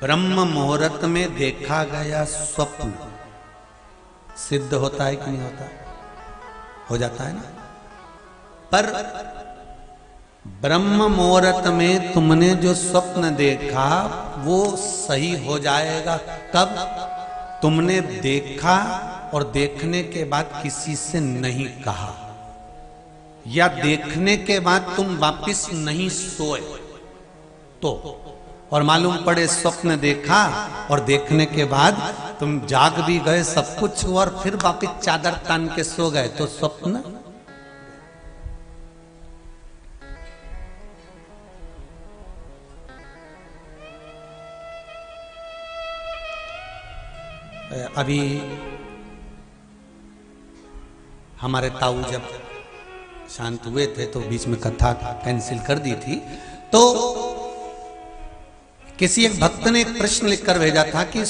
ब्रह्म मुहूर्त में देखा गया स्वप्न सिद्ध होता है कि नहीं होता? हो जाता है ना। पर ब्रह्म मुहूर्त में तुमने जो स्वप्न देखा वो सही हो जाएगा कब? तुमने देखा और देखने के बाद किसी से नहीं कहा, या देखने के बाद तुम वापिस नहीं सोए तो, और मालूम पड़े स्वप्न देखा और देखने के बाद तुम जाग भी गए, सब कुछ हुआ, और फिर वापिस चादर तान के सो गए, तो स्वप्न अभी हमारे ताऊ जब शांत हुए थे तो बीच में कथा कैंसिल कर दी थी, तो किसी एक भक्त ने एक प्रश्न लिखकर भेजा था कि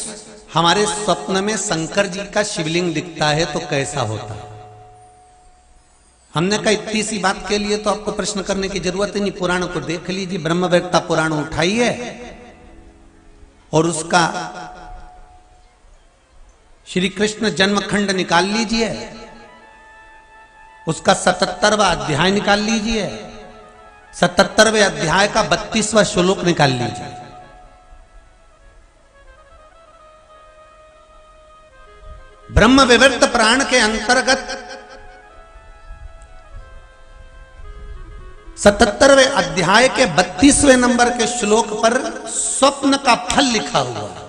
हमारे स्वप्न में शंकर जी का शिवलिंग दिखता है तो कैसा होता है। हमने कहा इतनी सी बात के लिए तो आपको प्रश्न करने की जरूरत ही नहीं, पुराण को देख लीजिए, ब्रह्मवेत्ता पुराण उठाइए और उसका श्री कृष्ण जन्मखंड निकाल लीजिए, उसका 77वां अध्याय निकाल लीजिए, 77वें अध्याय का 32वां श्लोक निकाल लीजिए। ब्रह्म विवर्त प्राण के अंतर्गत 77वें अध्याय के 32वें नंबर के श्लोक पर स्वप्न का फल लिखा हुआ है।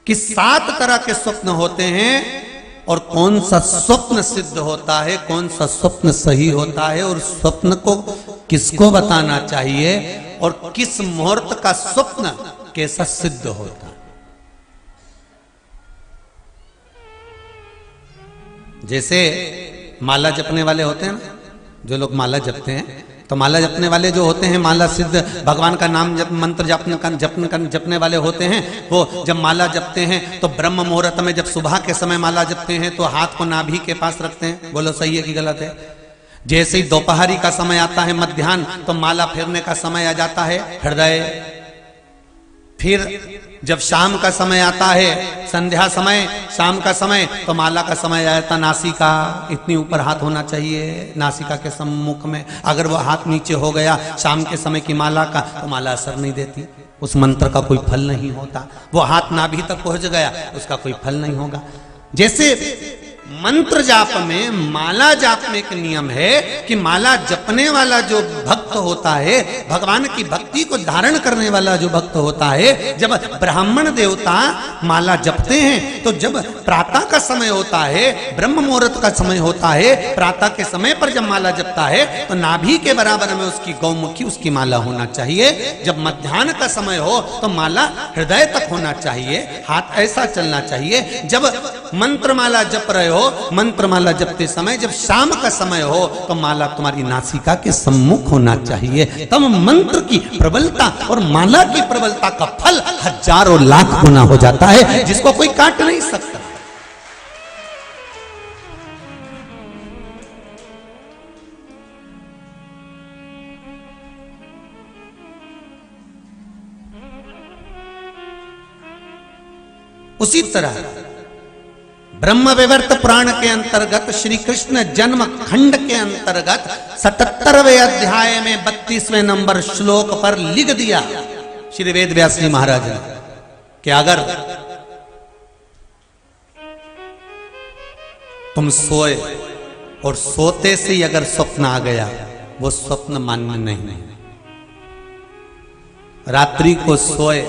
कि 7 तरह के स्वप्न होते हैं और कौन सा स्वप्न सिद्ध होता है, कौन सा स्वप्न सही होता है, और स्वप्न को किसको बताना चाहिए और किस मुहूर्त का स्वप्न कैसा सिद्ध होता है। जैसे माला जपने वाले होते हैं ना, जो लोग माला जपते हैं, तो माला जपने वाले जो होते हैं, माला सिद्ध भगवान का नाम जप मंत्र जपने वाले होते हैं, वो जब माला जपते हैं तो ब्रह्म मुहूर्त में, जब सुबह के समय माला जपते हैं तो हाथ को नाभि के पास रखते हैं। बोलो सही है कि गलत है? जैसे ही दोपहरी का समय आता है, मध्याह्न, तो माला फेरने का समय आ जाता है हृदय। फिर जब शाम का समय आता है, संध्या समय, शाम का समय, तो माला का समय आ जाता नासिका, इतनी ऊपर हाथ होना चाहिए नासिका के सम्मुख में। अगर वो हाथ नीचे हो गया शाम के समय की माला का, तो माला असर नहीं देती, उस मंत्र का कोई फल नहीं होता। वो हाथ नाभि तक पहुंच गया, उसका कोई फल नहीं होगा। जैसे मंत्र जाप में, माला जाप में एक नियम है कि माला जपने वाला जो भक्त होता है, भगवान की भक्ति को धारण करने वाला जो भक्त होता है, जब ब्राह्मण देवता माला जपते हैं तो जब प्रातः का समय होता है, ब्रह्म मुहूर्त का समय होता है, प्रातः के समय पर जब माला जपता है तो नाभि के बराबर में उसकी गौमुखी, उसकी माला होना चाहिए। जब मध्याह्न का समय हो तो माला हृदय तक होना चाहिए, हाथ ऐसा चलना चाहिए। जब मंत्र माला जप रहे हो, मंत्र माला जपते समय जब शाम का समय हो तो माला तुम्हारी नासिका के सम्मुख होना चाहिए। तब मंत्र की प्रबलता और माला की प्रबलता का फल हजारों लाख गुना हो जाता है, जिसको कोई काट नहीं सकता। उसी तरह ब्रह्म विवर्त पुराण के अंतर्गत, श्री कृष्ण जन्म खंड के अंतर्गत 77वें अध्याय में 32वें नंबर श्लोक पर लिख दिया श्री वेद व्यास जी महाराज ने कि अगर तुम सोए और सोते से ही अगर स्वप्न आ गया, वो स्वप्न मान्य नहीं। रात्रि को सोए,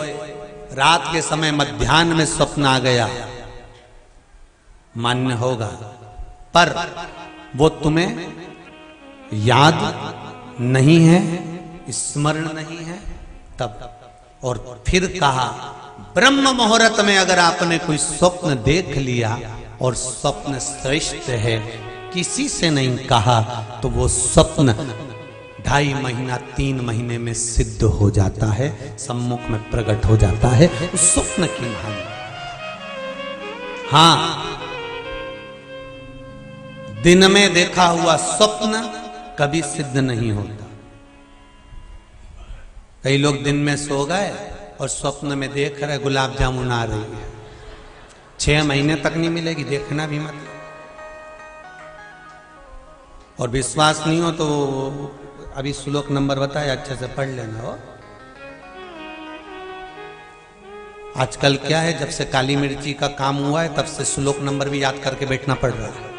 रात के समय मध्याह्न में स्वप्न आ गया, मान्य होगा, पर वो तुम्हें याद नहीं है, स्मरण नहीं है तब। और फिर कहा, ब्रह्म मुहूर्त में अगर आपने कोई स्वप्न देख लिया और स्वप्न श्रेष्ठ है, किसी से नहीं कहा, तो वो स्वप्न 2.5 महीना 3 महीने में सिद्ध हो जाता है, सम्मुख में प्रकट हो जाता है उस स्वप्न की महानी। हाँ, दिन में देखा हुआ स्वप्न कभी सिद्ध नहीं होता। कई लोग दिन में सो गए और स्वप्न में देख रहे गुलाब जामुन आ रही है, 6 महीने तक नहीं मिलेगी, देखना भी मत। और विश्वास नहीं हो तो अभी श्लोक नंबर बताए, अच्छे से पढ़ लेना हो। आजकल क्या है, जब से काली मिर्ची का काम हुआ है तब से श्लोक नंबर भी याद करके बैठना पड़ रहा है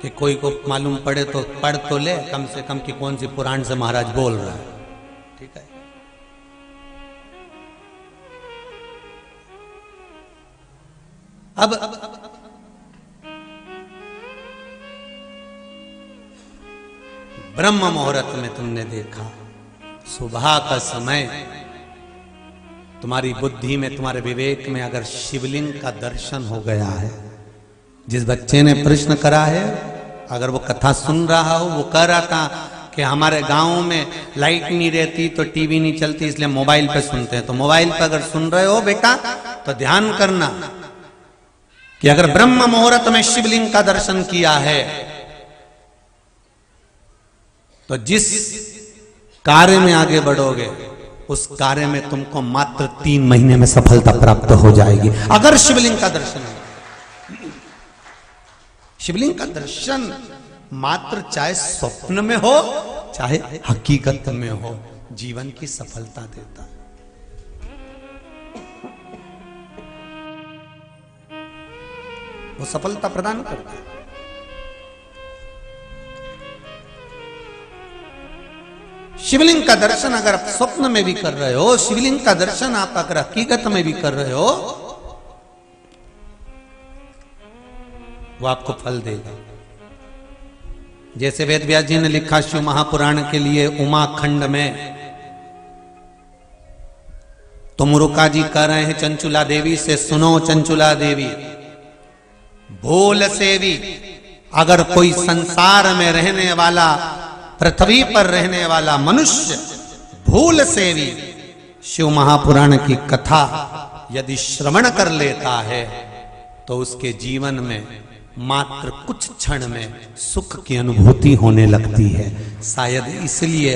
कि कोई को मालूम पड़े तो पढ़ तो ले कम से कम कि कौन सी पुराण से महाराज बोल रहा है। ठीक है, अब ब्रह्म मुहूर्त में तुमने देखा, सुबह का समय, तुम्हारी बुद्धि में, तुम्हारे विवेक में अगर शिवलिंग का दर्शन हो गया है, जिस बच्चे ने प्रश्न करा है, अगर वो कथा सुन रहा हो, वो कह रहा था कि हमारे गांव में लाइट नहीं रहती तो टीवी नहीं चलती, इसलिए मोबाइल पे सुनते हैं। तो मोबाइल पे अगर सुन रहे हो बेटा तो ध्यान करना कि अगर ब्रह्म मुहूर्त में शिवलिंग का दर्शन किया है तो जिस कार्य में आगे बढ़ोगे उस कार्य में तुमको मात्र 3 महीने में सफलता प्राप्त हो जाएगी, अगर शिवलिंग का दर्शन हो। शिवलिंग का दर्शन मात्र चाहे स्वप्न में हो चाहे हकीकत में हो, जीवन की सफलता देता है। वो सफलता प्रदान करता है। शिवलिंग का दर्शन अगर आप स्वप्न में भी कर रहे हो, शिवलिंग का दर्शन आप अगर हकीकत में भी कर रहे हो, वो आपको फल देगा। जैसे वेद व्यास जी ने लिखा शिव महापुराण के लिए उमा खंड में, तो मुरुका जी कह रहे हैं चंचुला देवी से, सुनो चंचुला देवी, भूल से भी अगर कोई संसार में रहने वाला, पृथ्वी पर रहने वाला मनुष्य भूल से भी शिव महापुराण की कथा यदि श्रवण कर लेता है तो उसके जीवन में मात्र कुछ क्षण में सुख की अनुभूति होने लगती है। शायद इसलिए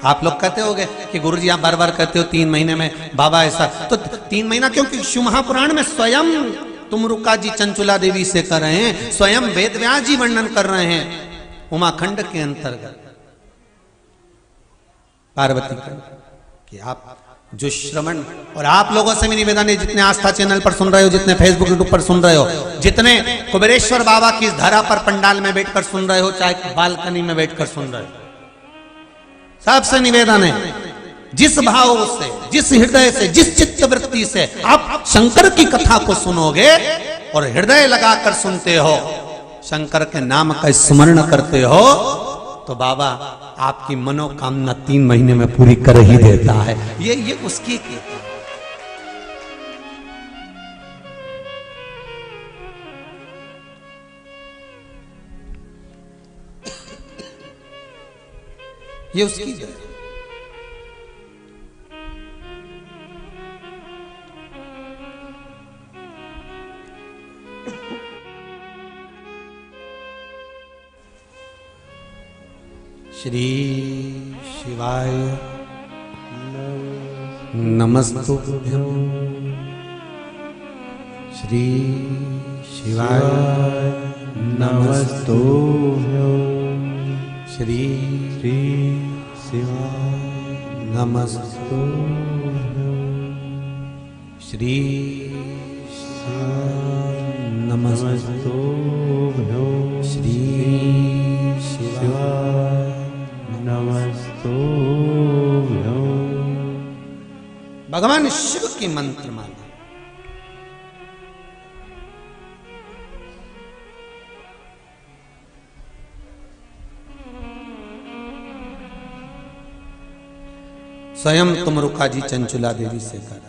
आप लोग कहते होंगे कि गुरुजी आप बार बार कहते हो 3 महीने में बाबा ऐसा, तो 3 महीना क्योंकि शिव महापुराण में स्वयं तुमरुका जी चंचुला देवी से कर रहे हैं, स्वयं वेद व्यास जी वर्णन कर रहे हैं उमाखंड के अंतर्गत पार्वती का, कि आप जो श्रवण, और आप लोगों से भी निवेदन है जितने आस्था चैनल पर सुन रहे हो, जितने फेसबुक यूट्यूब पर सुन रहे हो, जितने कुबेरेश्वर बाबा की धरा पर पंडाल में बैठकर सुन रहे हो, चाहे बालकनी में बैठकर सुन रहे हो, सबसे निवेदन है जिस भाव से, जिस हृदय से, जिस चित्त वृत्ति से आप शंकर की कथा को सुनोगे और हृदय लगाकर सुनते हो, शंकर के नाम का स्मरण करते हो, तो बाबा आपकी मनोकामना 3 महीने में पूरी कर ही देता है। ये उसकी ये उसकी है। श्री शिवाय नमस्तुभ्यं, श्री शिवाय नमस्तुभ्यं, श्री शिवाय नमस्तुभ्यं, श्री शिवाय नमस्तुभ्यं, श्री शिवाय नमस्तुभ्यं। भगवान शिव की मंत्र माला, स्वयं तुमरुका जी चंचुला देवी से कर,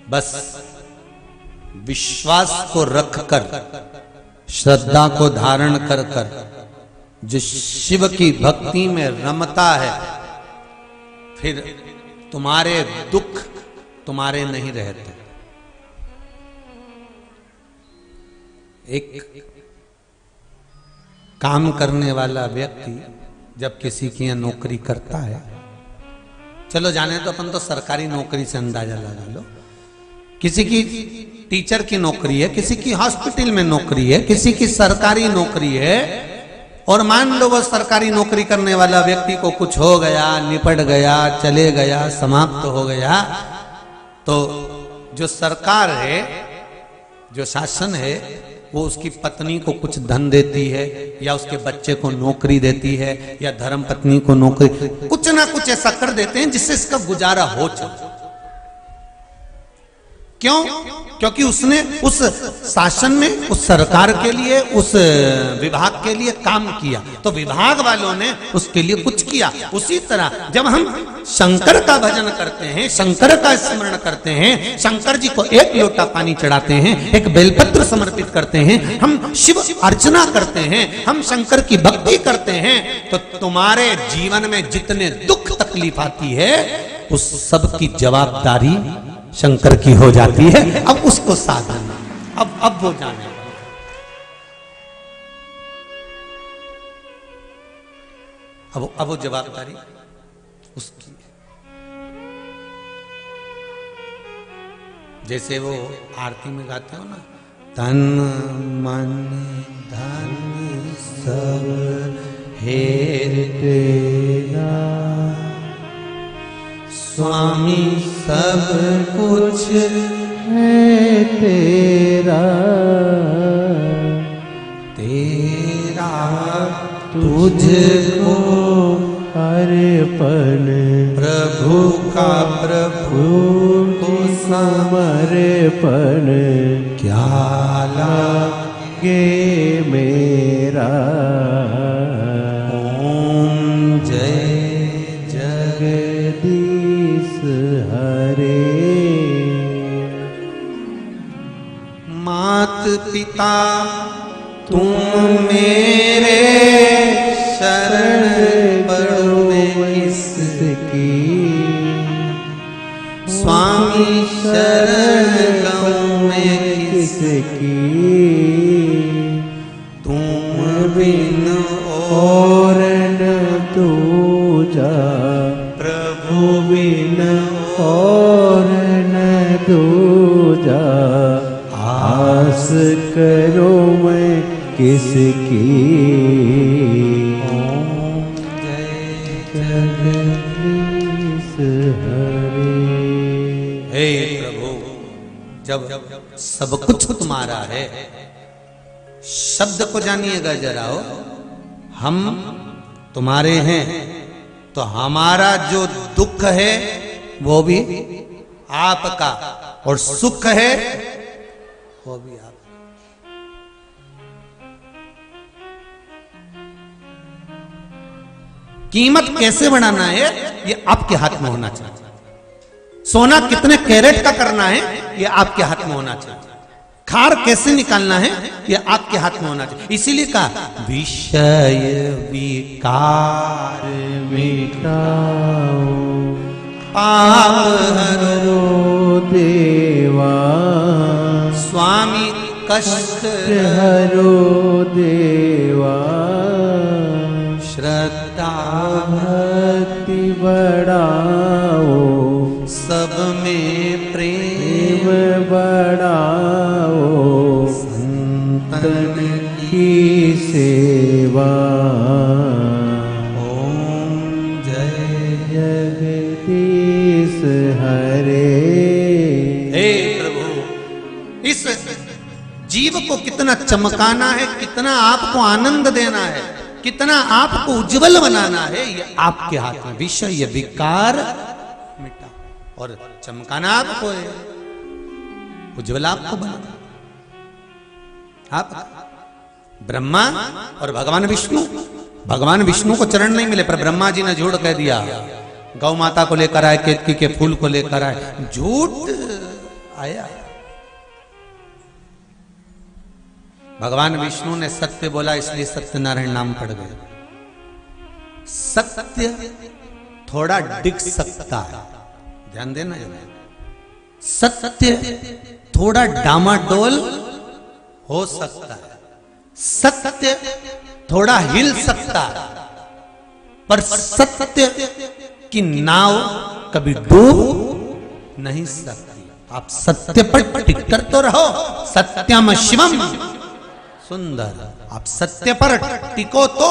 बस विश्वास को रखकर, श्रद्धा को धारण कर कर जो शिव की भक्ति में रमता है, फिर तुम्हारे दुख तुम्हारे नहीं रहते। एक काम करने वाला व्यक्ति जब किसी की यहाँ नौकरी करता है, चलो जाने तो अपन तो सरकारी नौकरी से अंदाजा लगा लो, किसी की टीचर की नौकरी है, किसी की हॉस्पिटल में नौकरी है, किसी की सरकारी नौकरी है, और मान लो वो सरकारी नौकरी करने वाला व्यक्ति को कुछ हो गया, निपट गया, चले गया, समाप्त हो गया, तो जो सरकार है, जो शासन है, वो उसकी पत्नी को कुछ धन देती है, या उसके बच्चे को नौकरी देती है, या धर्म पत्नी को नौकरी, कुछ ना कुछ ऐसा कर देते हैं जिससे इसका गुजारा हो चले। क्यों? क्योंकि उसने उस शासन में, उस सरकार के लिए, उस विभाग के लिए काम किया, तो विभाग वालों ने उसके लिए कुछ किया। उसी तरह जब हम शंकर का भजन करते हैं, शंकर का स्मरण करते हैं, शंकर जी को एक लोटा पानी चढ़ाते हैं, एक बेलपत्र समर्पित करते हैं, हम शिव अर्चना करते हैं, हम शंकर की भक्ति करते हैं, तो तुम्हारे जीवन में जितने दुख तकलीफ आती है उस सब की जवाबदारी शंकर की हो जाती है। अब उसको साधन, अब वो जाने, अब वो जवाबदारी उसकी है। जैसे वो आरती में गाते हो ना, तन मन धन सब हेर तेरा, स्वामी सब कुछ है तेरा, तेरा तुझको अर्पण, प्रभु का प्रभु को समर्पण, क्या लागे मेरा। ओम जय जगदीश हरे। मात पिता तुम मेरे, शरण पड़ो मैं किसकी, स्वामी शरण लऊं मैं किसकी, तुम बिन और न दूजा, प्रभु बिन और न दूजा, आस करो मैं किसकी। ओम जय जगदीश हरे। हे प्रभु, जब सब कुछ तुम्हारा है, शब्द को जानिएगा जरा हो, हम तुम्हारे हैं, तो हमारा जो दुख है वो भी आपका, और सुख है वो भी आप। कीमत कैसे बढ़ाना है ये आपके हाथ में होना चाहिए। सोना कितने कैरेट का करना है ये आपके हाथ में होना चाहिए। खार कैसे निकालना है ये आपके हाथ में होना चाहिए। इसीलिए कहा विषय विकार मिटाओ, पाप हरो देवा, स्वामी कष्ट हरो देवा, श्रद्धा भक्ति बढ़ाओ, सब में प्रेम बढ़ाओ, संतन की सेवा। ओम जय जगदीश हरे। हे प्रभु, इस जीव को कितना चमकाना है, कितना आपको आनंद देना है, कितना आपको उज्जवल बनाना है, ये आपके हाथ में। विषय विकार मिटा और चमकाना आपको है, उज्जवल आपको बनाना। आप ब्रह्मा और भगवान विष्णु को चरण नहीं मिले, पर ब्रह्मा जी ने झूठ कह दिया, गौ माता को लेकर आए, केतकी के फूल को लेकर आए, झूठ आया। भगवान विष्णु ने सत्य बोला, इसलिए सत्यनारायण नाम पड़ गए। सत्य थोड़ा डिग सकता है, ध्यान देना जरा। सत्य थोड़ा डामाडोल हो सकता है, सत्य थोड़ा हिल सकता है, पर सत्य की नाव कभी डूब नहीं सकती। आप सत्य पर टिक कर तो रहो, सत्यम शिवम सुंदर। आप सत्य पर टिको तो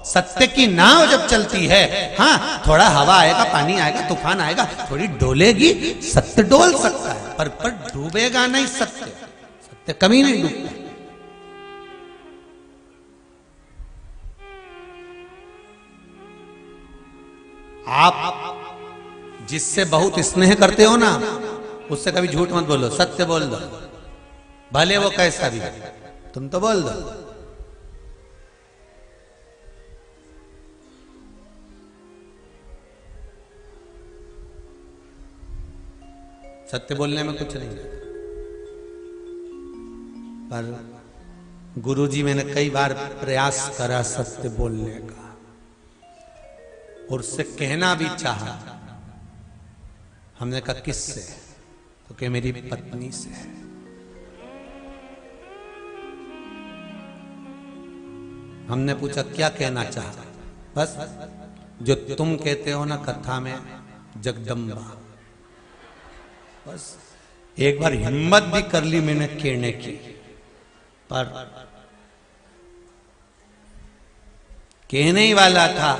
सत्य की नाव जब चलती है, हाँ थोड़ा हवा आएगा, पानी आएगा, तूफान आएगा, थोड़ी डोलेगी, सत्य डोल सकता है, पर डूबेगा नहीं। सत्य कभी नहीं डूबता। आप जिससे बहुत स्नेह करते हो ना, उससे कभी झूठ मत बोलो, सत्य बोल दो, भले वो कैसा भी, तुम तो बोल दो। सत्य बोलने में कुछ नहीं है, पर गुरुजी मैंने कई बार प्रयास करा सत्य बोलने का, और उससे कहना भी चाहा। हमने कहा किससे? तो कि मेरी पत्नी से। हमने पूछा क्या कहना चाहा? बस जो तुम कहते हो ना कथा में, जगदम्बा। बस एक बार हिम्मत भी कर ली मैंने कहने की, पर कहने ही वाला था,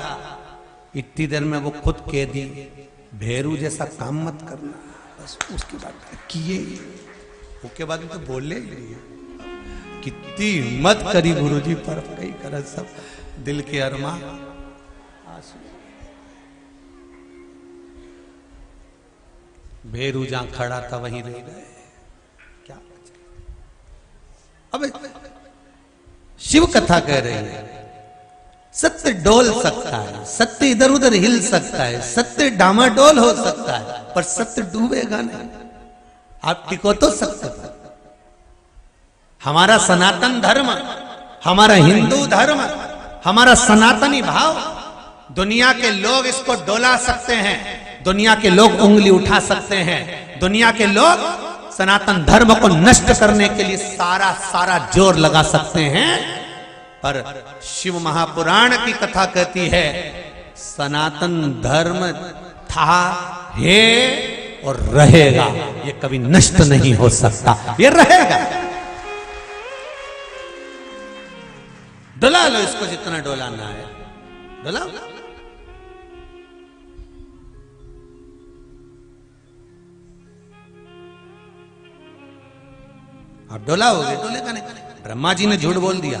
इतनी देर में वो खुद कह दी, भेरू जैसा काम मत करना। बस उसके बाद किए, उसके बाद तो बोले ही नहीं। कितनी हिम्मत करी गुरुजी पर, कई कर सब दिल के अरमा भेरू जहां खड़ा था वहीं रह गए। क्या अब शिव कथा कह रही है, सत्य डोल सकता है, सत्य इधर उधर हिल सकता है, सत्य डामाडोल हो सकता है, पर सत्य डूबेगा नहीं। आप टिको तो सत्य पर। हमारा सनातन धर्म, हमारा हिंदू धर्म, हमारा सनातनी भाव, दुनिया के लोग इसको डोला सकते हैं, दुनिया के लोग उंगली उठा सकते हैं, दुनिया के लोग सनातन धर्म को नष्ट करने के लिए सारा जोर लगा सकते हैं, पर शिव महापुराण की कथा कहती है सनातन धर्म था, है और रहेगा, ये कभी नष्ट नहीं हो सकता, ये रहेगा। डुला लो इसको जितना डोलाना है, डुला। आप डोलाओगे, डोलेगा नहीं। ब्रह्मा जी ने झूठ बोल दिया,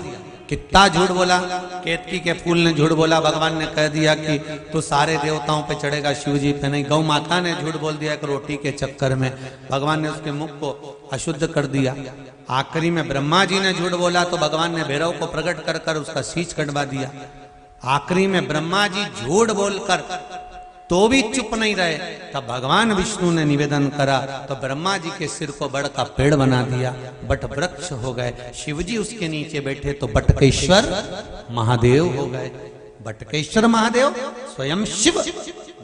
कितना झूठ बोला। केतकी के फूल ने झूठ बोला, भगवान ने कह दिया कि तू सारे देवताओं पे चढ़ेगा, शिव जी पे नहीं। गौ माता ने झूठ बोल दिया एक रोटी के चक्कर में, भगवान ने उसके मुख को अशुद्ध कर दिया। आखिरी में ब्रह्मा जी ने झूठ बोला तो भगवान ने भैरव को प्रकट कर कर उसका शीश कटवा दिया। आखिरी में ब्रह्मा जी झूठ बोलकर तो भी चुप नहीं रहे, तब भगवान विष्णु ने निवेदन करा तो ब्रह्मा जी के सिर को बड़ का पेड़ बना दिया, बट वृक्ष हो गए। शिव जी उसके नीचे बैठे तो बटकेश्वर महादेव हो गए। बटकेश्वर महादेव स्वयं शिव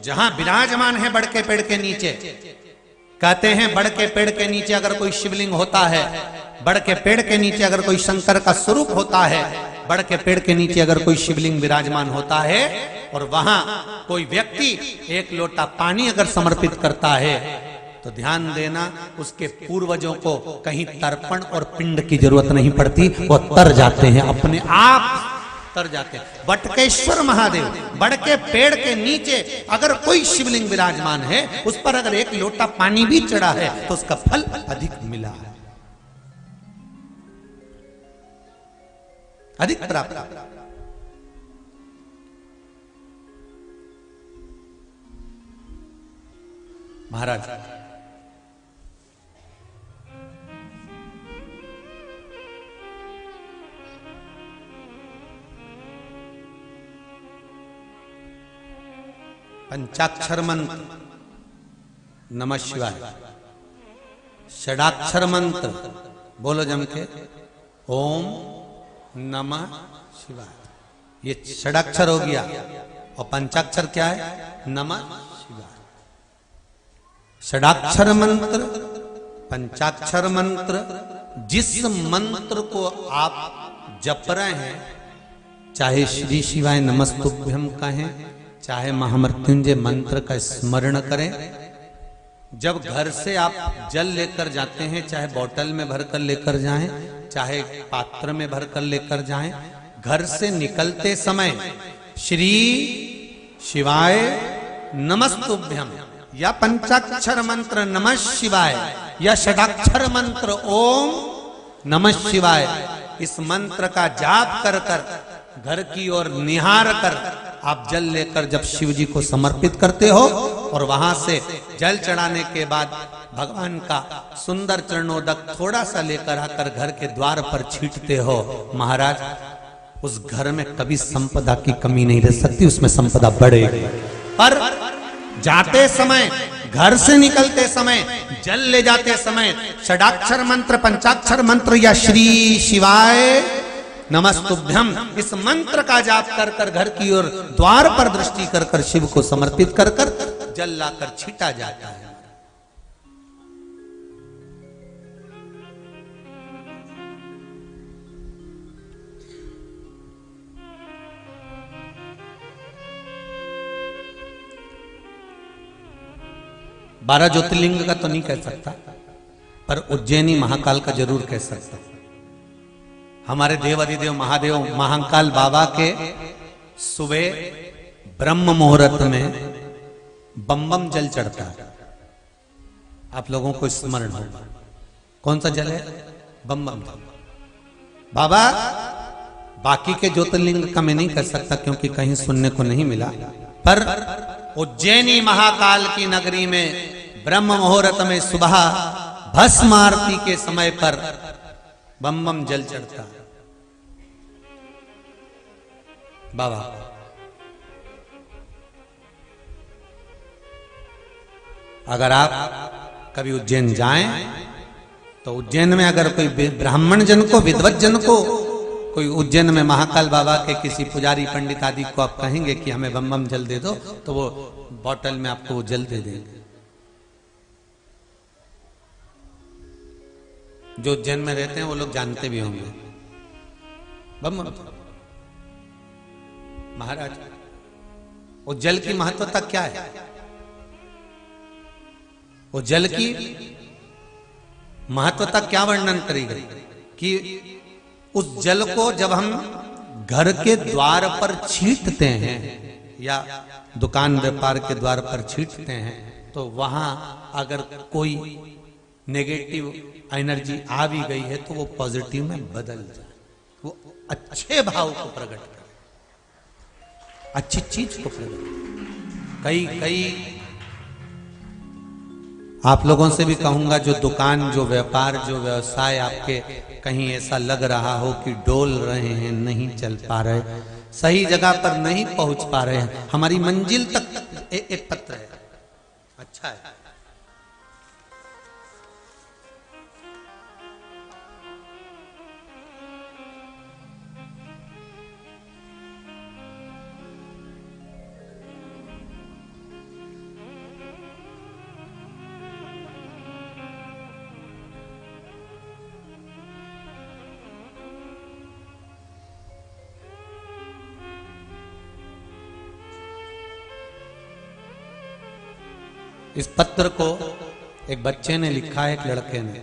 जहां विराजमान है बड़ के पेड़ के नीचे। कहते हैं बड़ के पेड़ के नीचे अगर कोई शिवलिंग होता है, बड़ के पेड़ के नीचे अगर कोई शंकर का स्वरूप होता है, बड़ के पेड़ के नीचे अगर कोई शिवलिंग विराजमान होता है और वहां कोई व्यक्ति एक लोटा पानी अगर समर्पित करता है तो ध्यान देना उसके पूर्वजों को कहीं तर्पण और पिंड की जरूरत नहीं पड़ती, वो तर जाते हैं, अपने आप तर जाते हैं। बटकेश्वर महादेव बड़ के पेड़ के नीचे अगर कोई शिवलिंग विराजमान है, उस पर अगर एक लोटा पानी भी चढ़ा है तो उसका फल अधिक मिला है, अधिक प्राप्त। महाराज पंचाक्षर मंत्र नमः शिवाय, षडाक्षर मंत्र बोलो जम के ओम नमः शिवाय, ये षडाक्षर हो गया। और पंचाक्षर क्या है? नमः शिवाय। षडाक्षर मंत्र, पंचाक्षर मंत्र, जिस मंत्र को आप जप रहे हैं चाहे श्री शिवाय नमस्तुभ्यम कहें, चाहे महामृत्युंजय मंत्र का स्मरण करें। जब घर से आप जल लेकर जाते हैं, चाहे बोतल में भरकर लेकर जाएं, चाहे पात्र में भरकर लेकर जाएं, घर से निकलते समय श्री शिवाय नमस्तुभ्यम या पंचाक्षर मंत्र नमः शिवाय या षडाक्षर मंत्र ओम नमः शिवाय, इस मंत्र का जाप कर कर घर की ओर निहार कर आप जल लेकर जब शिव जी को समर्पित करते हो और वहां से जल चढ़ाने के बाद भगवान का सुंदर चरणोदक थोड़ा सा लेकर आकर घर के द्वार पर छींटते हो, महाराज उस घर में कभी संपदा की कमी नहीं रह सकती, उसमें संपदा बढ़ेगी। पर जाते समय, घर से निकलते समय, जल ले जाते समय षडाक्षर मंत्र, पंचाक्षर मंत्र या श्री शिवाय नमस्तुभ्यम इस मंत्र का जाप कर कर घर की ओर द्वार पर दृष्टि कर कर शिव को समर्पित कर कर जल लाकर छीटा जाता है। बारह ज्योतिर्लिंग का तो नहीं कह सकता, पर उज्जैनी महाकाल का जरूर कह सकता। हमारे देव अधिदेव महादेव महाकाल बाबा के सुबह ब्रह्म मुहूर्त में बम बम जल चढ़ता है। आप लोगों को स्मरण होगा कौन सा जल है? बम बम जल। बाबा बाकी के ज्योतिर्लिंग का मैं नहीं कर सकता क्योंकि कहीं सुनने को नहीं मिला, पर उज्जैनी महाकाल की नगरी में ब्रह्म मुहूर्त में सुबह भस्म आरती के समय पर बम बम जल चढ़ता है। बाबा अगर आप कभी उज्जैन जाएं तो उज्जैन में अगर कोई ब्राह्मण जन को, विद्वत जन को, कोई उज्जैन में महाकाल बाबा के किसी पुजारी पंडित आदि को आप कहेंगे कि हमें बम बम जल दे दो, तो वो बोतल में आपको वो जल दे देंगे। जो उज्जैन में रहते हैं वो लोग जानते भी होंगे बम बम। महाराज वो जल की महत्वता क्या है? वो जल की महत्वता क्या वर्णन करेगी कि उस जल को जब हम घर के द्वार पर छींटते हैं या दुकान व्यापार के द्वार पर छींटते हैं तो वहां अगर कोई नेगेटिव एनर्जी आ भी गई है तो वो पॉजिटिव में बदल जाए, वो अच्छे भाव को प्रकट करे, अच्छी चीज को प्रकट करे। कई आप लोगों से भी कहूंगा, जो दुकान, जो व्यापार, जो व्यवसाय आपके कहीं ऐसा लग रहा हो कि डोल रहे हैं, नहीं चल पा रहे, सही जगह पर नहीं पहुंच पा रहे हैं, हमारी मंजिल तक एक पत्र है, अच्छा है। इस पत्र को एक बच्चे ने लिखा है, एक लड़के ने,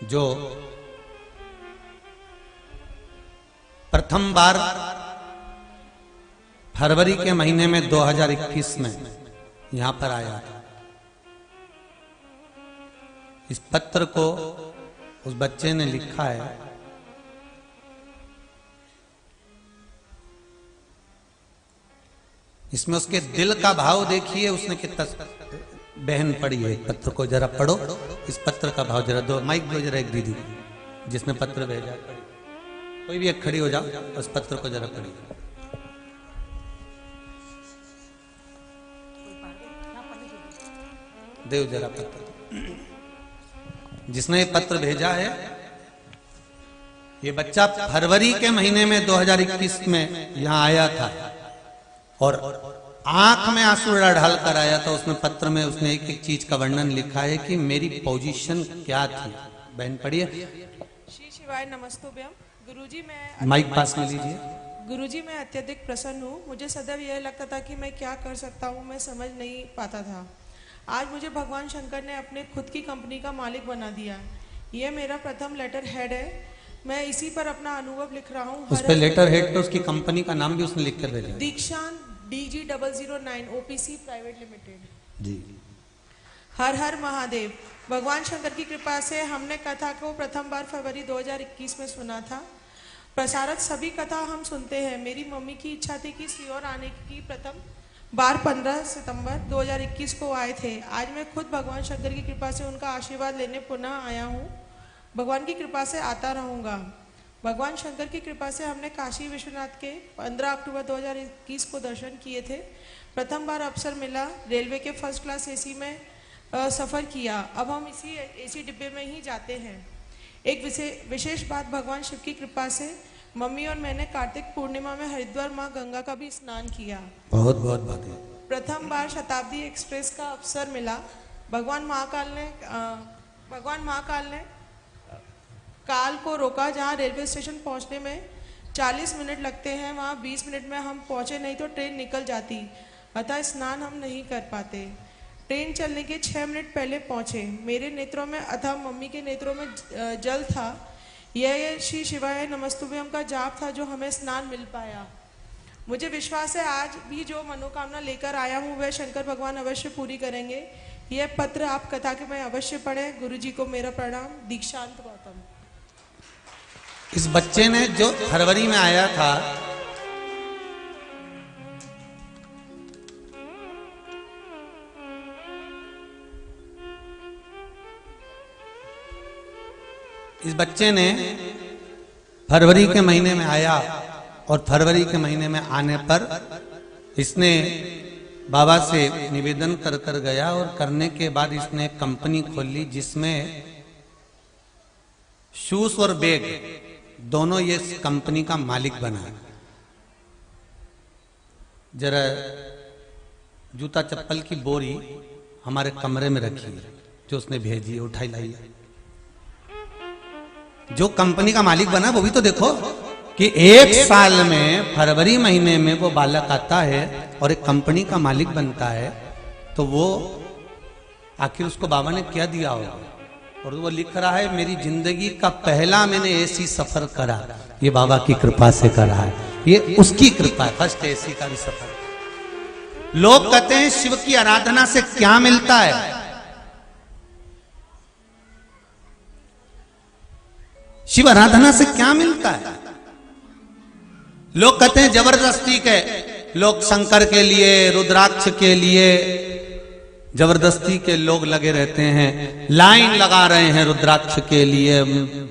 जो प्रथम बार फरवरी के महीने में 2021 में यहां पर आया था। इस पत्र को उस बच्चे ने लिखा है। इसमें उसके दिल का भाव देखिए, उसने कितना। बहन पढ़ी है पत्र को, जरा पढ़ो इस पत्र का भाव, जरा दो माइक दो जरा एक दीदी जिसने पत्र भेजा, कोई भी एक खड़ी हो जाओ, उस पत्र को जरा पढ़िए। देव जरा पत्र, जिसने ये पत्र भेजा है, ये बच्चा फरवरी के महीने में 2021 में यहां आया था और आंख में आंसू ढाल कर आया था। उसमें पत्र में उसने एक एक चीज का वर्णन लिखा है कि मेरी पोजीशन क्या थी। बहन पढ़िए। श्री शिवाय नमस्तुभ्यम। गुरुजी माइक पास में लीजिए। गुरुजी मैं अत्यधिक प्रसन्न हूँ। मुझे सदैव यह लगता था कि मैं क्या कर सकता हूँ, मैं समझ नहीं पाता था। आज मुझे भगवान शंकर ने अपने खुद की कंपनी का मालिक बना दिया। यह मेरा प्रथम लेटर हेड है। मैं इसी पर अपना अनुभव लिख रहा हूँ। उस पे लेटर हेड पे उसकी कंपनी का नाम भी उसने लिख कर भेजा। दीक्षांत DG009 OPC प्राइवेट लिमिटेड जी। हर हर महादेव। भगवान शंकर की कृपा से हमने कथा को प्रथम बार फरवरी 2021 में सुना था। प्रसारित सभी कथा हम सुनते हैं। मेरी मम्मी की इच्छा थी कि सीहोर आने की प्रथम बार 15 सितंबर 2021 को आए थे। आज मैं खुद भगवान शंकर की कृपा से उनका आशीर्वाद लेने पुनः आया हूँ। भगवान की कृपा से आता रहूँगा। भगवान शंकर की कृपा से हमने काशी विश्वनाथ के 15 अक्टूबर 2021 को दर्शन किए थे। प्रथम बार अवसर मिला, रेलवे के फर्स्ट क्लास AC में सफ़र किया। अब हम इसी AC डिब्बे में ही जाते हैं। एक विशेष बात, भगवान शिव की कृपा से मम्मी और मैंने कार्तिक पूर्णिमा में हरिद्वार माँ गंगा का भी स्नान किया। बहुत बहुत बात है। प्रथम बार शताब्दी एक्सप्रेस का अवसर मिला। भगवान महाकाल ने काल को रोका। जहाँ रेलवे स्टेशन पहुँचने में 40 मिनट लगते हैं, वहाँ 20 मिनट में हम पहुँचे, नहीं तो ट्रेन निकल जाती। अतः स्नान हम नहीं कर पाते। ट्रेन चलने के 6 मिनट पहले पहुँचे। मेरे नेत्रों में अथवा मम्मी के नेत्रों में जल था। यह श्री शिवाय नमस्तुभ्यम का जाप था जो हमें स्नान मिल पाया। मुझे विश्वास है आज भी जो मनोकामना लेकर आया हूँ वह शंकर भगवान अवश्य पूरी करेंगे। यह पत्र आप कथा के में अवश्य पढ़ें। गुरुजी को मेरा प्रणाम। दीक्षांत गौतम। इस बच्चे ने जो फरवरी में आया था, इस बच्चे ने फरवरी के महीने में आया और फरवरी के महीने में आने पर इसने बाबा से निवेदन कर कर गया और करने के बाद इसने कंपनी खोल ली जिसमें शूज और बैग दोनों ये कंपनी का मालिक बना। जरा जूता चप्पल की बोरी हमारे कमरे में रखी है जो उसने भेजी, उठाई लाई। जो कंपनी का मालिक बना वो भी तो देखो कि 1 साल में फरवरी महीने में वो बालक आता है और एक कंपनी का मालिक बनता है, तो वो आखिर उसको बाबा ने क्या दिया होगा। और वो लिख रहा है मेरी जिंदगी का पहला मैंने AC सफर करा, ये बाबा की कृपा से करा है, ये उसकी कृपा है। फर्स्ट AC का भी सफर। लोग कहते हैं शिव की आराधना से क्या मिलता है। शिव आराधना से क्या मिलता है। लोग कहते हैं जबरदस्ती के, लोग शंकर के लिए, रुद्राक्ष के लिए जबरदस्ती के लोग लगे रहते हैं, लाइन लगा रहे हैं रुद्राक्ष के लिए,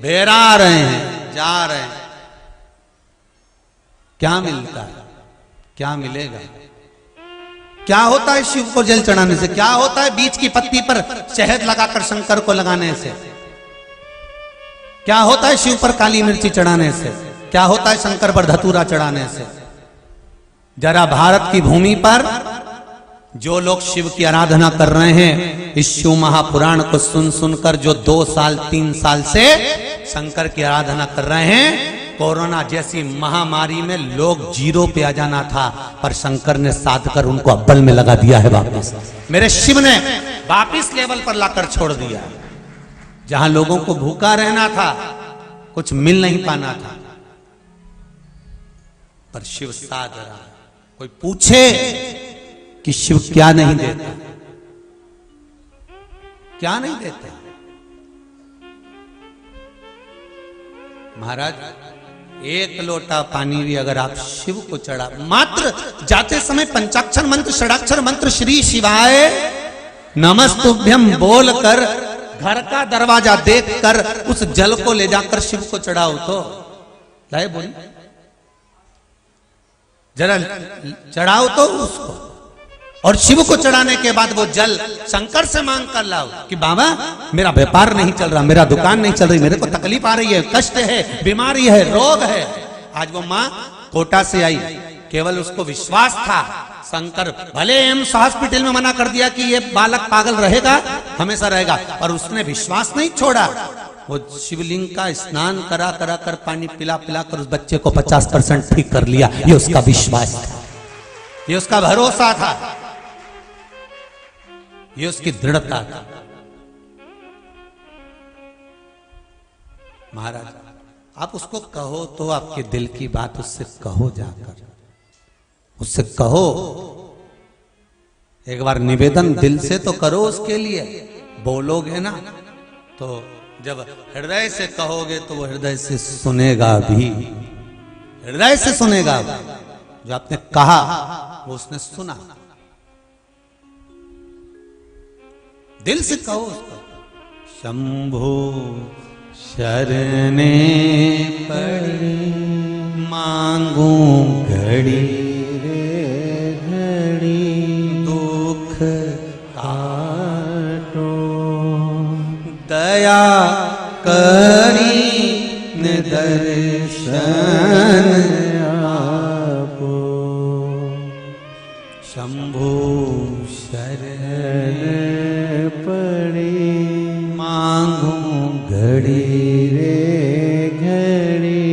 बेरा रहे हैं, जा रहे हैं। क्या मिलता है, क्या मिलेगा। क्या होता है शिव को जल चढ़ाने से, क्या होता है बीच की पत्ती पर शहद लगाकर शंकर को लगाने से, क्या होता है शिव पर काली मिर्ची चढ़ाने से, क्या होता है शंकर पर धतूरा चढ़ाने से। जरा भारत की भूमि पर जो लोग शिव की आराधना कर रहे हैं, इस शिव महापुराण को सुन सुनकर जो 2 साल 3 साल से शंकर की आराधना कर रहे हैं, कोरोना जैसी महामारी में लोग 0 पे आ जाना था, पर शंकर ने साध कर उनको अव्वल में लगा दिया है वापस। मेरे शिव ने वापस लेवल पर लाकर छोड़ दिया। जहां लोगों को भूखा रहना था, कुछ मिल नहीं पाना था, पर शिव साध रहा। कोई पूछे कि शिव क्या नहीं देता, क्या नहीं देता। महाराज 1 लोटा पानी भी अगर आप शिव को चढ़ा, मात्र जाते समय पंचाक्षर मंत्र, षडाक्षर मंत्र श्री शिवाय नमस्तुभ्यम बोलकर घर का दरवाजा देखकर उस जल को ले जाकर शिव को चढ़ाओ तो लाए बोली, जरा चढ़ाओ तो उसको। और शिव को चढ़ाने के बाद वो जल शंकर से मांग कर लाओ कि बाबा मेरा व्यापार नहीं चल रहा, मेरा दुकान नहीं चल रही, मेरे को तकलीफ आ रही है, कष्ट है, बीमारी है, रोग है। आज वो माँ कोटा से आई, केवल उसको विश्वास था। शंकर भले एम्स हॉस्पिटल में मना कर दिया कि ये बालक पागल रहेगा, हमेशा रहेगा, और उसने विश्वास नहीं छोड़ा। वो शिवलिंग का स्नान करा करा कर पानी पिला पिला कर उस बच्चे को 50% ठीक कर लिया। ये उसका विश्वास था, ये उसका भरोसा था, ये उसकी दृढ़ता था। महाराज आप उसको कहो तो आपके दिल की बात उससे कहो, जाकर उससे कहो, एक बार निवेदन दिल से तो करो उसके लिए। बोलोगे ना तो जब हृदय से कहोगे तो वो हृदय से सुनेगा भी, हृदय से सुनेगा भी। जो आपने कहा वो उसने सुना। दिल से कहो उसको, शंभो शरणे पड़ी मांगू घड़ी रे घड़ी दुख काटो दया करी दर्शन आपो शंभो शरण पड़ी मांगू घड़ी रे घड़ी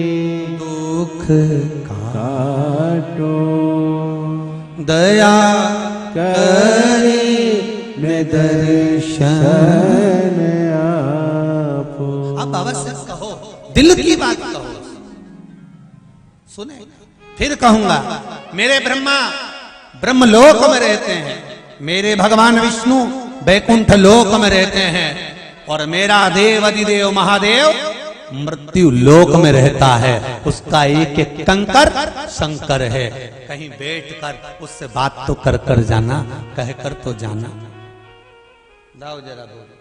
दुख काटो दया करी दर्शन आपो। आप बाबा से कहो, दिल की बात कहो, सुने। फिर कहूंगा मेरे ब्रह्मा ब्रह्मलोक में रहते हैं, मेरे भगवान विष्णु बैकुंठ लोक में रहते हैं, और मेरा देव अधिदेव महादेव मृत्यु लोक में रहता है। उसका एक एक कंकर शंकर है। कहीं बैठकर उससे बात तो कर कर जाना, कह कर तो जाना। दाओ जरा बोलो,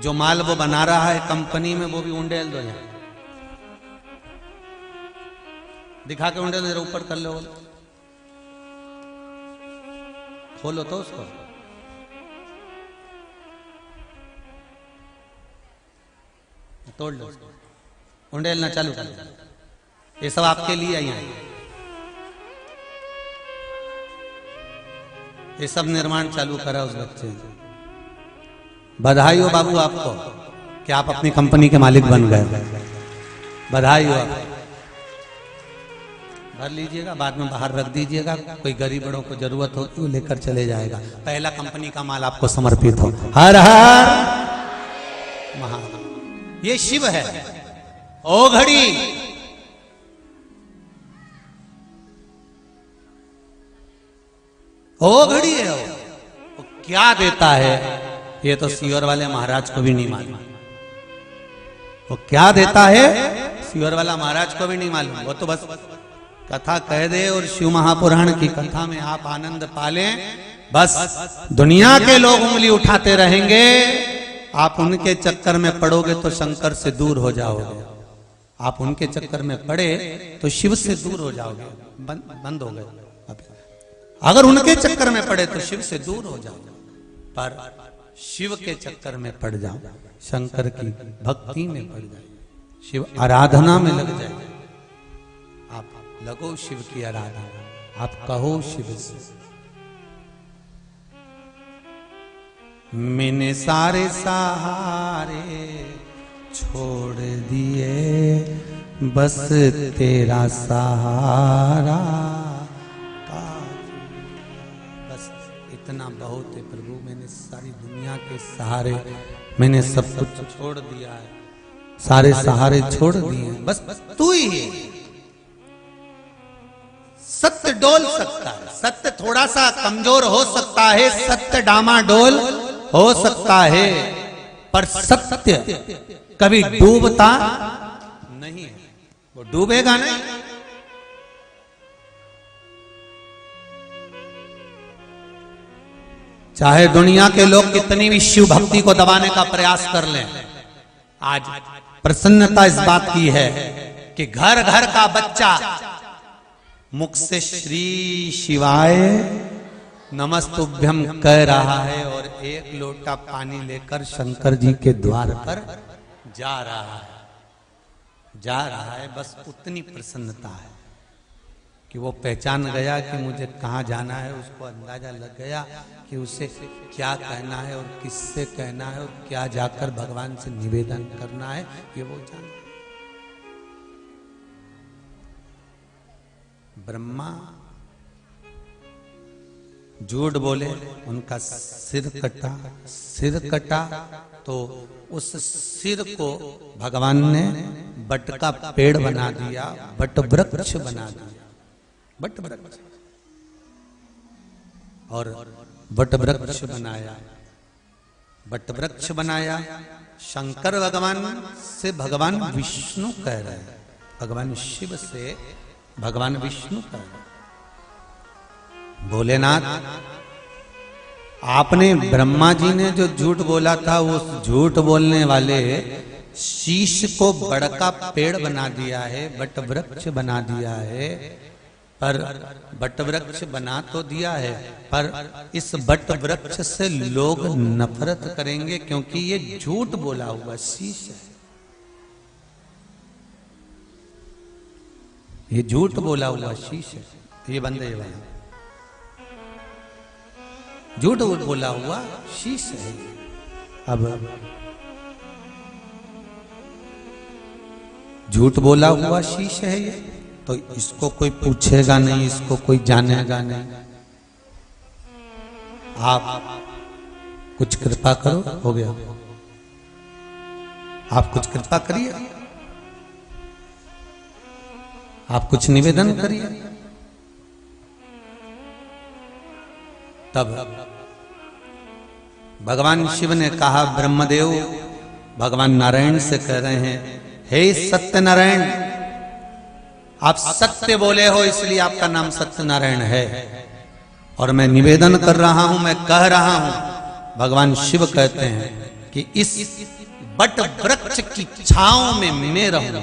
जो माल वो बना रहा है कंपनी में वो भी उंडेल दो, यहाँ दिखा के उंडेल जरा ऊपर कर लो, खोलो तो उसको। तोड़ लो, उंडेलना चालू कर लो। ये सब आपके लिए यहाँ, ये सब निर्माण चालू करा उस बच्चे ने। बधाई हो बाबू आपको कि आप अपनी कंपनी के मालिक बन गए। बधाई हो। आप भर लीजिएगा, बाद में बाहर रख दीजिएगा, कोई गरीबों को जरूरत हो तो लेकर चले जाएगा। पहला कंपनी का माल आपको समर्पित हो। हर हर महादेव। ये शिव है। ओ घड़ी, ओ घड़ी है वो क्या देता है ये तो सीवर वाले महाराज को भी नहीं मालूम। वो क्या देता है सीवर वाला महाराज को भी नहीं मालूम। वो तो बस कथा कह दे और शिव महापुराण की कथा में आप आनंद पालें, बस दुनिया के लोग उंगली उठाते रहेंगे। आप उनके चक्कर में पड़ोगे तो शंकर से दूर हो जाओगे। आप उनके चक्कर में पड़े तो शिव से दूर हो जाओगे। बंद हो गए। अगर उनके चक्कर में पड़े तो शिव से दूर हो जाओगे, पर शिव के चक्कर में पड़ जाओ, शंकर की भक्ति में पड़ जाए, शिव आराधना में लग जाए। आप लगो शिव की आराधना, आप कहो शिव से, मैंने सारे सहारे छोड़ दिए, बस तेरा सहारा। बस इतना बहुत है प्रभु, मैंने सारी दुनिया के सहारे, मैंने सब कुछ छोड़ दिया है, सारे सहारे छोड़ दिए, बस तू ही है। सत्य डोल सकता है, सत्य थोड़ा सा कमजोर हो सकता है, सत्य डामाडोल हो सकता है, पर सत्य कभी डूबता नहीं है। वो डूबेगा नहीं। चाहे दुनिया के लोग कितनी भी शिव भक्ति को दबाने का प्रयास कर लें, आज प्रसन्नता इस बात की है कि घर घर का बच्चा मुख से श्री शिवाय नमस्तुभ्यम कह रहा है और एक लोटा पानी लेकर शंकर जी के द्वार पर जा रहा है, जा रहा है। बस उतनी प्रसन्नता है कि वो पहचान गया कि मुझे कहाँ जाना है, उसको अंदाजा लग गया कि उसे क्या कहना है और किससे कहना है और क्या जाकर भगवान से निवेदन करना है, ये वो जान। ब्रह्मा झूठ बोले, उनका सिर कटा तो उस सिर को भगवान ने बट का पेड़ बना दिया, बट वृक्ष बना दिया, बट वृक्ष। और बट वृक्ष बनाया, बट वृक्ष बनाया। शंकर भगवान से भगवान विष्णु कह रहे हैं, भगवान शिव से भगवान विष्णु कह रहे हैं, भोलेनाथ आपने ब्रह्मा जी ने जो झूठ बोला था, वो झूठ बोलने वाले शीश को बड़का पेड़ बना दिया है, बट वृक्ष बना दिया है। पर बट वृक्ष बना तो दिया है, पर इस बट वृक्ष से लोग नफरत करेंगे क्योंकि ये झूठ बोला हुआ शीश है, ये झूठ बोला हुआ शीश है। ये बंद है, ये बंद, झूठ बोला हुआ शीश है। अब झूठ बोला हुआ शीश है ये, तो इसको कोई पूछेगा नहीं, इसको कोई जानेगा नहीं। आप कुछ कृपा करो, हो गया। आप कुछ कृपा करिए, आप कुछ निवेदन करिए। तब भगवान शिव ने कहा, ब्रह्मदेव भगवान नारायण से कह रहे हैं, हे सत्यनारायण, आप सत्य बोले हो इसलिए आपका नाम सत्यनारायण है, और मैं निवेदन कर रहा हूं, मैं कह रहा हूं। भगवान शिव कहते हैं कि इस बट वृक्ष की छांव में मैं रहूं।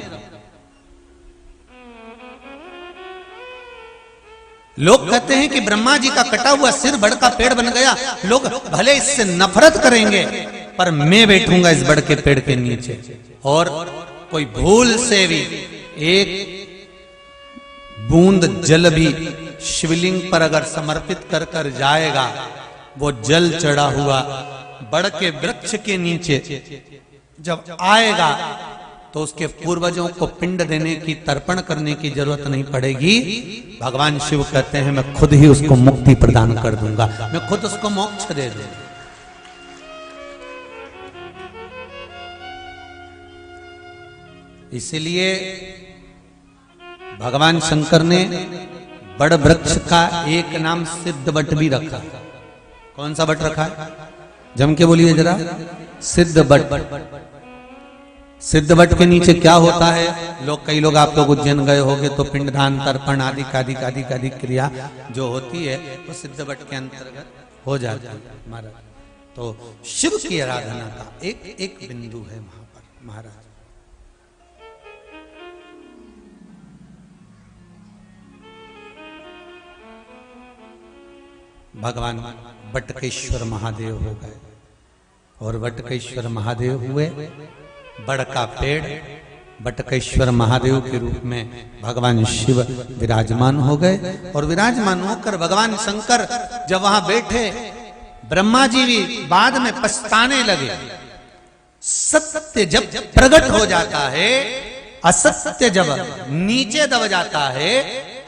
लोग कहते हैं कि ब्रह्मा जी का कटा हुआ सिर बड़ का पेड़ बन गया, लोग भले इससे नफरत करेंगे, पर मैं बैठूंगा इस बड़ के पेड़ के नीचे। और कोई भूल से भी एक बूंद जल भी शिवलिंग पर अगर समर्पित कर कर जाएगा, वो जल चढ़ा हुआ बड़ के वृक्ष के नीचे जब आएगा तो उसके पूर्वजों को पिंड देने की, तर्पण करने की जरूरत नहीं पड़ेगी। भगवान शिव कहते हैं, मैं खुद ही उसको मुक्ति प्रदान कर दूंगा, मैं खुद उसको मोक्ष दे दूंगा। इसलिए भगवान शंकर ने बड़ वृक्ष का एक नाम सिद्ध बट भी रखा। कौन सा बट रखा है? जम के बोलिए जरा। सिद्ध बट। सिद्ध बट के नीचे क्या होता है? कई लोग, आप लोग उज्जैन गए होंगे तो पिंडदान, तर्पण आदि आदि क्रिया जो होती है वो सिद्ध बट के अंतर्गत हो जाती है महाराज। तो शिव की आराधना का एक एक बिंदु है वहां पर महाराज। भगवान बटकेश्वर महादेव हो गए, और बटकेश्वर महादेव हुए। बड़ का पेड़ बटकेश्वर महादेव के रूप में भगवान शिव विराजमान हो गए। और विराजमान होकर भगवान शंकर जब वहां बैठे, ब्रह्मा जी भी बाद में पछताने लगे। सत्य जब प्रकट हो जाता है, असत्य जब नीचे दब जाता है,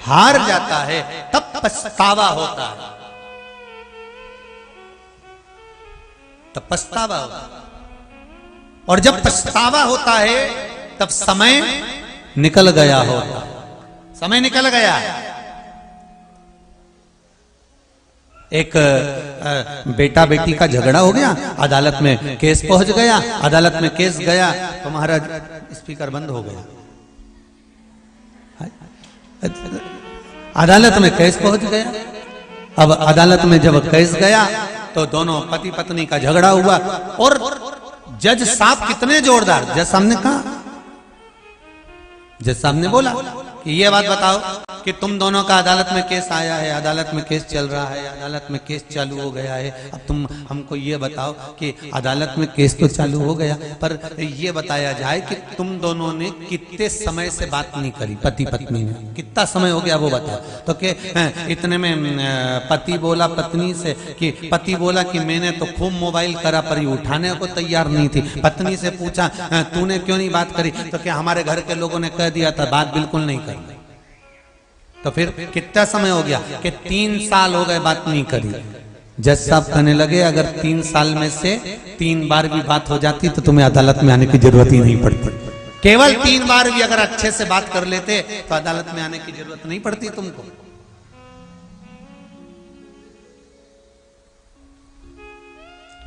हार जाता है, तब पछतावा होता है, तब पछतावा होता है। और जब पछतावा होता है तब समय निकल गया होता, समय निकल गया। एक बेटा बेटी का झगड़ा हो गया, अदालत में केस पहुंच गया, अदालत में केस गया तो महाराज स्पीकर बंद हो गया। अदालत में केस पहुंच गया। अब अदालत में जब केस गया तो दोनों पति पत्नी का झगड़ा हुआ, और जज साहब कितने जोरदार, जज साहब ने कहा, जज साहब ने बोला कि ये बात बताओ कि तुम दोनों का अदालत में केस आया है, अदालत में केस चल रहा है, अदालत में केस चालू हो गया है। अब तुम हमको ये बताओ कि अदालत में केस तो चालू हो गया, पर ये बताया जाए कि तुम दोनों ने कितने समय से बात नहीं करी, पति पत्नी ने कितना समय हो गया वो बताओ। तो के इतने में पति बोला पत्नी से कि पति बोला कि मैंने तो खूब मोबाइल करा पर ये उठाने को तैयार नहीं थी। पत्नी से पूछा तूने क्यों नहीं बात करी? तो क्या हमारे घर के लोगों ने कह दिया था बात बिल्कुल नहीं करनी। तो फिर कितना समय हो गया कि 3 साल हो गए बात नहीं करी। जज साहब कहने लगे अगर 3 साल में से 3 बार भी बात हो जाती तो तुम्हें अदालत में आने की जरूरत ही नहीं पड़ती। केवल 3 बार भी अगर अच्छे से बात कर लेते तो अदालत में आने की जरूरत नहीं पड़ती तुमको।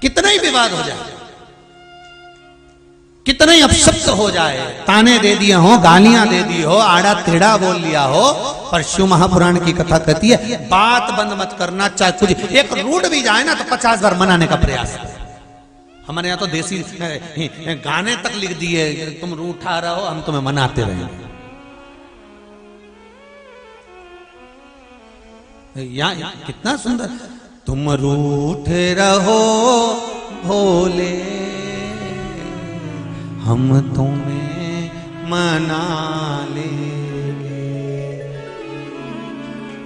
कितना ही विवाद हो जाए, कितना ही अपशब्द हो जाए, ताने दे दिए हो, गालियां दे दी हो, आड़ा टेढ़ा बोल लिया हो, पर शिव महापुराण की कथा कहती है बात बंद मत करना। चाहे कुछ एक रूठ भी जाए ना तो 50 बार मनाने का प्रयास करो। हमारे यहाँ तो देसी गाने तक लिख दिए, तुम रूठा रहो हम तुम्हें मनाते रहेंगे। यहाँ कितना सुंदर, तुम रूठे रहो भोले हम तुम्हें मना लेंगे,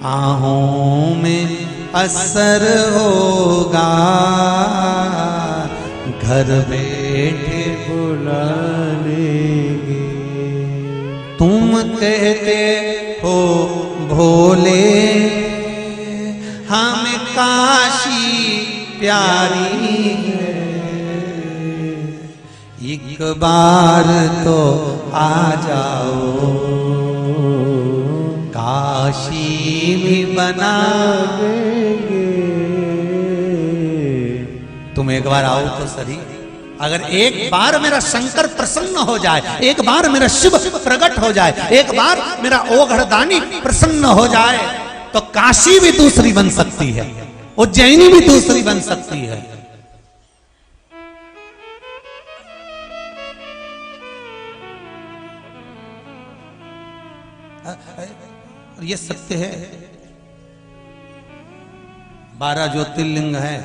आहों में असर होगा, घर बैठे बुला लेंगे। तुम कहते हो भोले हमें काशी प्यारी है, एक बार तो आ जाओ, काशी भी बना देंगे। तुम एक बार आओ तो सही। अगर एक बार मेरा शंकर प्रसन्न हो जाए, एक बार मेरा शिव प्रकट हो जाए, एक बार मेरा ओघड़दानी प्रसन्न हो जाए, तो काशी भी दूसरी बन सकती है, उज्जैनी भी दूसरी बन सकती है। ये सत्य है। 12 ज्योतिर्लिंग है,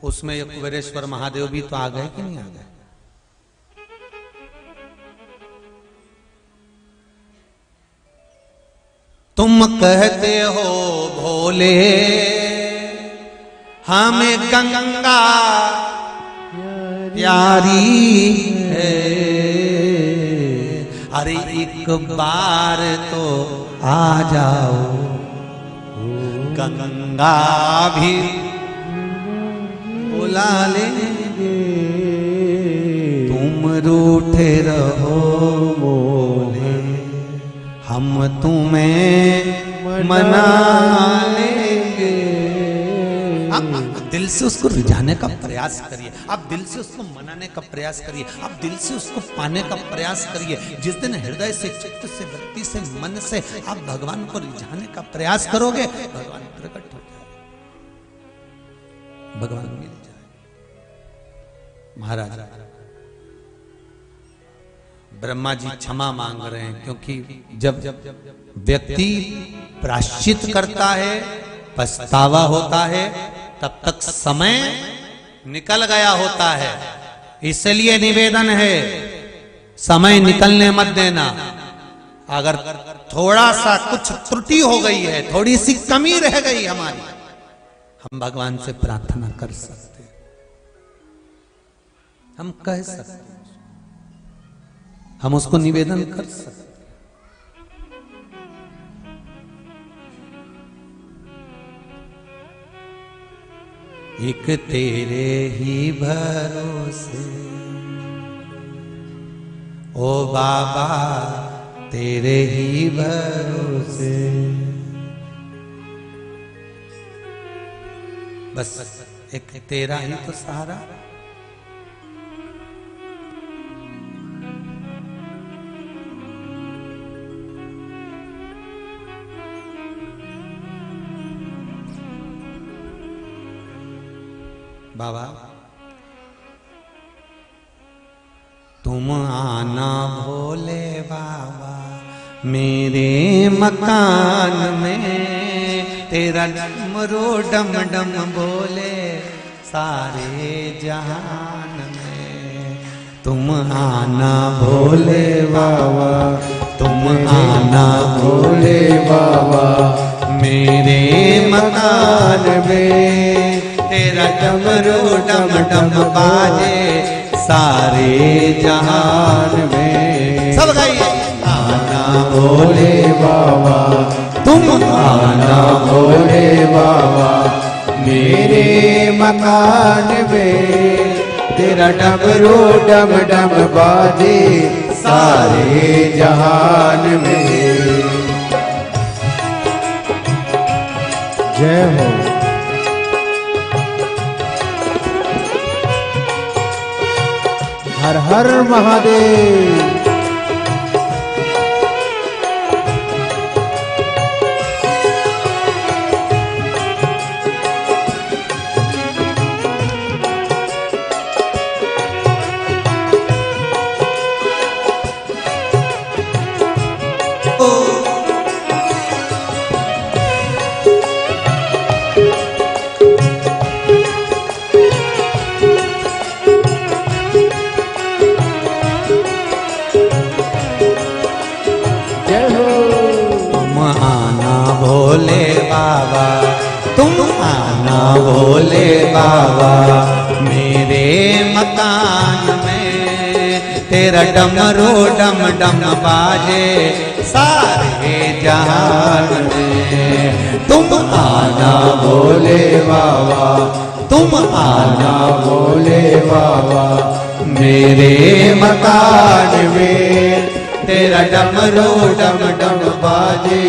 उसमें ये कुबेरेश्वर महादेव भी तो आ गए कि नहीं आ गए? तुम कहते हो भोले हमें गंगा प्यारी है, अरे एक बार तो आ जाओ, गंगा भी बुला लेंगे। तुम रूठे रहो बोले हम तुम्हें मना लेंगे। अब दिल से उसको रिझाने का प्रयास करिए, आप दिल से उसको मनाने का प्रयास करिए, आप दिल से उसको पाने का प्रयास करिए। जिस दिन हृदय से, चित्त से, वृत्ति से, मन से आप भगवान को रिझाने का प्रयास करोगे, भगवान प्रकट हो जाए, भगवान मिल जाए। महाराज ब्रह्मा जी क्षमा मांग रहे हैं, क्योंकि जब व्यक्ति प्रायश्चित करता है, पछतावा होता है, तब तक समय निकल गया होता है। इसलिए निवेदन है समय निकलने मत देना। अगर थोड़ा सा कुछ त्रुटि हो गई है, थोड़ी सी कमी रह गई हमारी, हम भगवान से प्रार्थना कर सकते हैं, हम कह सकते हैं, हम उसको निवेदन कर सकते। एक तेरे ही भरोसे ओ बाबा, तेरे ही भरोसे, बस एक तेरा ही तो सहारा। बाबा तुम आना भोले बाबा, मेरे मकान में तेरा डमरू डम डम बोले सारे जहान में। तुम आना भोले बाबा, तुम आना भोले बाबा, मेरे मकान में तेरा डमरू डम डम बाजे सारे जहान में। सब गाइए। आना भोले बाबा, तुम आना भोले बाबा, मेरे मकान में तेरा डमरू डम डम बाजे सारे जहान में। जय हो। हर हर महादेव। भोले बाबा, तुम आना भोले बाबा, मेरे मकान में तेरा डमरू डम डम बाजे सारे जहान में। तुम आना भोले बाबा, तुम आना भोले बाबा, मेरे मकान में तेरा डमरू डम डम बाजे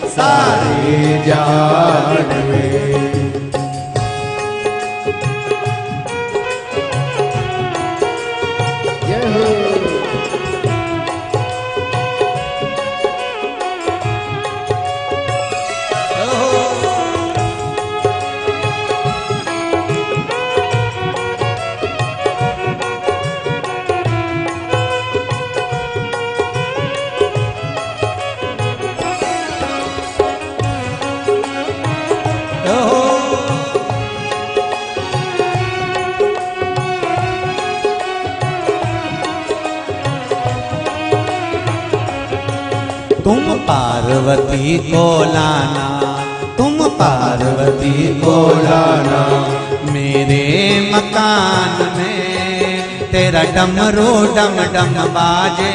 सारे जहान में। तुम पार्वती को लाना, तुम पार्वती को लाना, मेरे मकान में तेरा डमरू डम डम बाजे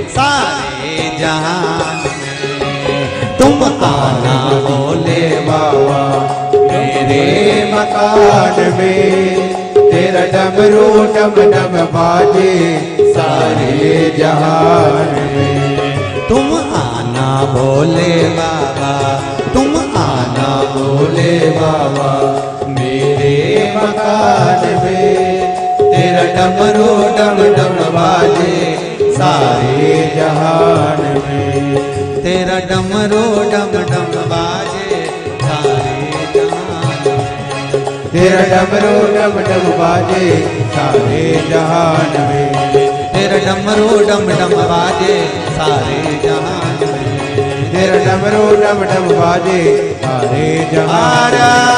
सारे जहान में। तुम आना भोले बाबा, मेरे मकान में तेरा डमरू डम डम बाजे सारे जहान में। तुम आना भोले बाबा, तुम आना भोले बाबा, मेरे मकान में तेरा डमरू डम डम बाजे सारे जहान में। तेरा डमरू डम डम बाजे सारे जहान में। तेरा डमरू डम डम बाजे सारे जहान में। तेरा डमरू डम डम बाजे सारे जहान में। तेरा डमरू डम डम बाजे सारे जहान में।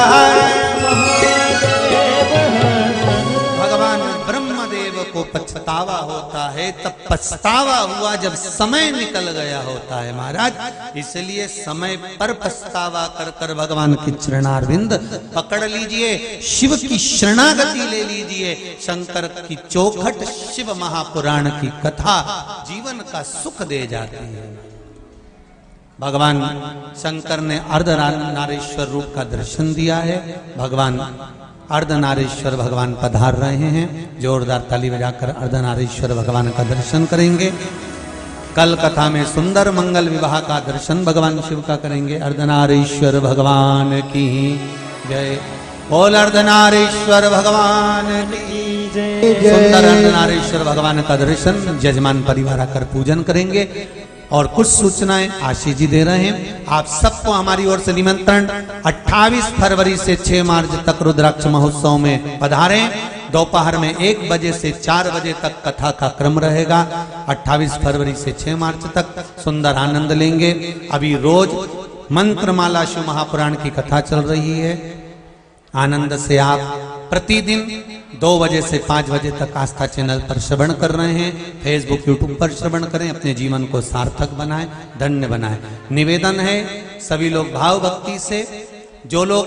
भगवान ब्रह्मदेव को पछतावा होता है, तब पछतावा हुआ जब समय निकल गया होता है महाराज। इसलिए समय पर पछतावा कर कर भगवान की चरणारविंद पकड़ लीजिए, शिव की शरणागति ले लीजिए। शंकर की चौखट शिव महापुराण की कथा जीवन का सुख दे जाती है। भगवान शंकर ने अर्धनारीश्वर रूप का दर्शन दिया है। भगवान अर्धनारीश्वर भगवान पधार रहे हैं। जोरदार ताली बजाकर अर्धनारीश्वर भगवान का दर्शन करेंगे। कल कथा में सुंदर मंगल विवाह का दर्शन भगवान शिव का करेंगे। अर्धनारीश्वर भगवान की जय। बोल अर्धनारीश्वर भगवान की जय। सुंदर अर्धनारीश्वर भगवान का दर्शन जजमान परिवार आकर पूजन करेंगे। और कुछ सूचनाएं आशीष जी दे रहे हैं। आप सबको हमारी ओर से निमंत्रण 28 फरवरी से 6 मार्च तक रुद्राक्ष महोत्सव में पधारें। दोपहर में 1 बजे से 4 बजे तक कथा का क्रम रहेगा। 28 फरवरी से 6 मार्च तक सुंदर आनंद लेंगे। अभी रोज मंत्रमाला शिव महापुराण की कथा चल रही है। आनंद से आप प्रतिदिन 2 बजे से 5 बजे तक आस्था चैनल पर श्रवण कर रहे हैं। फेसबुक यूट्यूब पर श्रवण करें, अपने जीवन को सार्थक बनाएं, धन्य बनाएं। निवेदन है सभी लोग भाव भक्ति से, जो लोग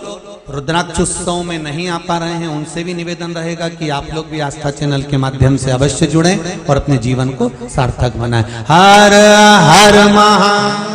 रुद्राक्ष उत्सव में नहीं आ पा रहे हैं उनसे भी निवेदन रहेगा कि आप लोग भी आस्था चैनल के माध्यम से अवश्य जुड़ें और अपने जीवन को सार्थक बनाएं। हर हर महा